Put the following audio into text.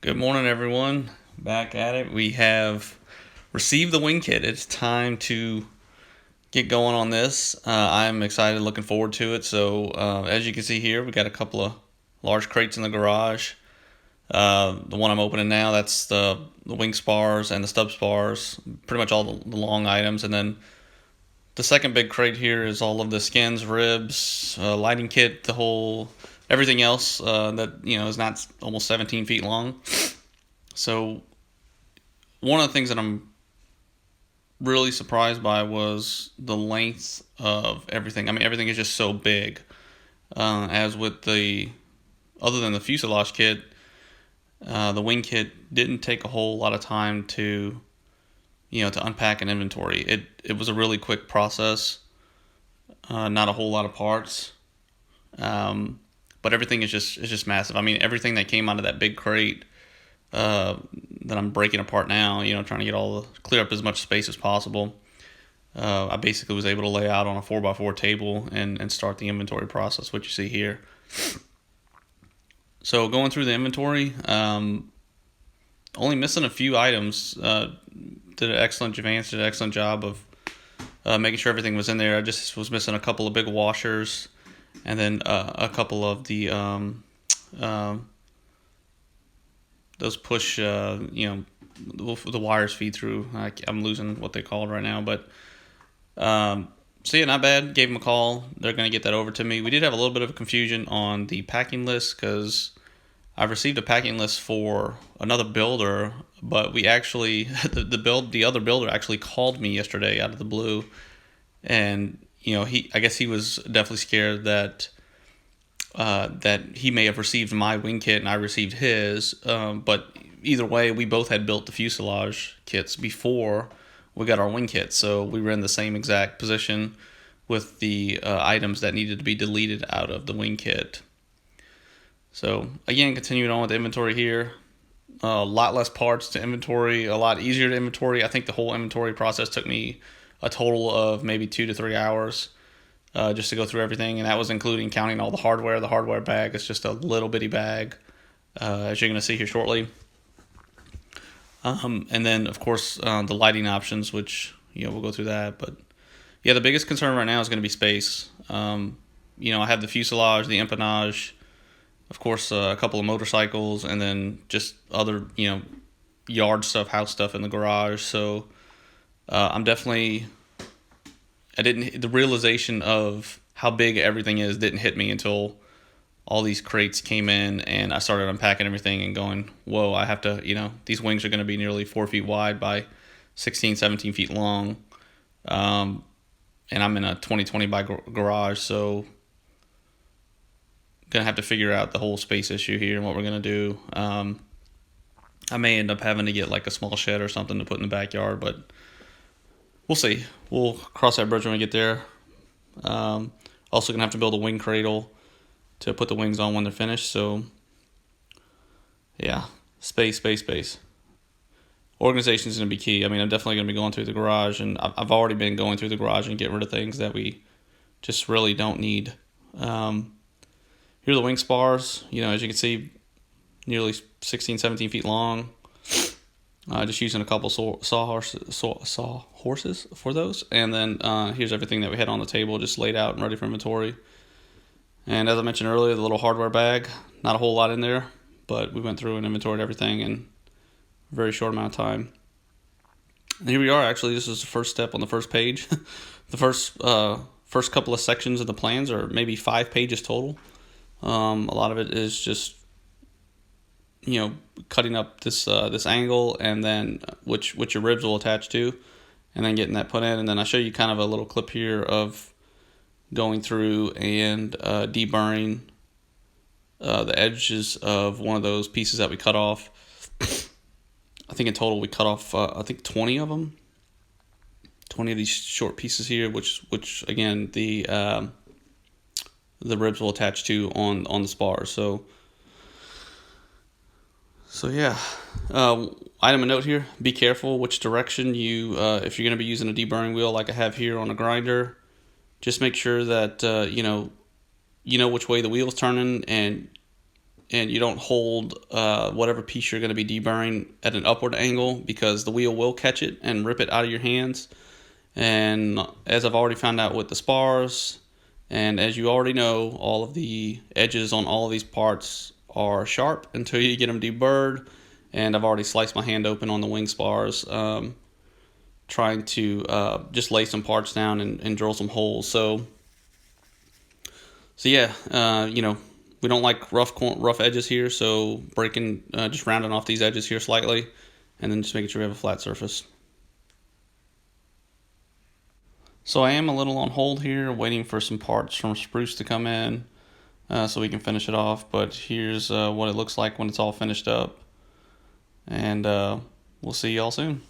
Good morning, everyone. Back at it. We have received the wing kit. It's time to get going on this. I'm excited, looking forward to it. So, as you can see here, we got a couple of large crates in the garage. The one I'm opening now, that's the wing spars and the stub spars, pretty much all the long items. And then the second big crate here is all of the skins, ribs, lighting kit, the whole everything else that is not almost 17 feet long. So one of the things that I'm really surprised by was the length of everything. I mean, everything is just so big. As with other than the fuselage kit, the wing kit didn't take a whole lot of time to unpack an inventory. It was a really quick process. Not a whole lot of parts, but everything is just massive. I mean, everything that came out of that big crate that I'm breaking apart now, trying to clear up as much space as possible. I basically was able to lay out on a 4x4 table and start the inventory process, what you see here. So going through the inventory, only missing a few items. Javance did an excellent job of making sure everything was in there. I just was missing a couple of big washers, and then a couple of the those push, the wires feed through. I'm losing what they're called right now, but so yeah, not bad. Gave them a call. They're going to get that over to me. We did have a little bit of confusion on the packing list because I've received a packing list for another builder, but we actually the other builder actually called me yesterday out of the blue, and I guess he was definitely scared that he may have received my wing kit and I received his. But either way, we both had built the fuselage kits before we got our wing kit, so we were in the same exact position with the items that needed to be deleted out of the wing kit. So again, continuing on with the inventory here, a lot less parts to inventory, a lot easier to inventory. I think the whole inventory process took me a total of maybe 2 to 3 hours. Just to go through everything, and that was including counting all the hardware. The hardware bag is just a little bitty bag, as you're going to see here shortly. And then, of course, the lighting options, which we'll go through that. But yeah, the biggest concern right now is going to be space. I have the fuselage, the empennage, of course, a couple of motorcycles, and then just other yard stuff, house stuff in the garage. So the realization of how big everything is didn't hit me until all these crates came in and I started unpacking everything and going, whoa, I have to, these wings are going to be nearly 4 feet wide by 16, 17 feet long. And I'm in a 2020 by garage, so going to have to figure out the whole space issue here and what we're going to do. I may end up having to get like a small shed or something to put in the backyard, but we'll see. We'll cross that bridge when we get there. Also gonna have to build a wing cradle to put the wings on when they're finished. So yeah, space. Organization is gonna be key. I mean, I'm definitely gonna be going through the garage, and I've already been going through the garage and getting rid of things that we just really don't need. Here are the wing spars. As you can see, nearly 16, 17 feet long. Just using a couple saw horses for those. And then here's everything that we had on the table, just laid out and ready for inventory. And as I mentioned earlier, the little hardware bag, not a whole lot in there, but we went through and inventoried everything in a very short amount of time. And here we are. Actually, this is the first step on the first page. The first couple of sections of the plans are maybe 5 pages total. A lot of it is just cutting up this angle, and then which your ribs will attach to, and then getting that put in. And then I show you kind of a little clip here of going through and deburring the edges of one of those pieces that we cut off. I think in total we cut off 20 of them, 20 of these short pieces here, which again the ribs will attach to on the spars. So yeah, item of note here, be careful which direction if you're going to be using a deburring wheel like I have here on a grinder, just make sure that, you know which way the wheel's turning, and and you don't hold whatever piece you're going to be deburring at an upward angle, because the wheel will catch it and rip it out of your hands. And as I've already found out with the spars, and as you already know, all of the edges on all of these parts are sharp until you get them deburred. And I've already sliced my hand open on the wing spars, trying to just lay some parts down and drill some holes. So yeah, we don't like rough edges here, so breaking, just rounding off these edges here slightly, and then just making sure we have a flat surface. So I am a little on hold here, waiting for some parts from spruce to come in, so we can finish it off. But here's what it looks like when it's all finished up, and we'll see y'all soon.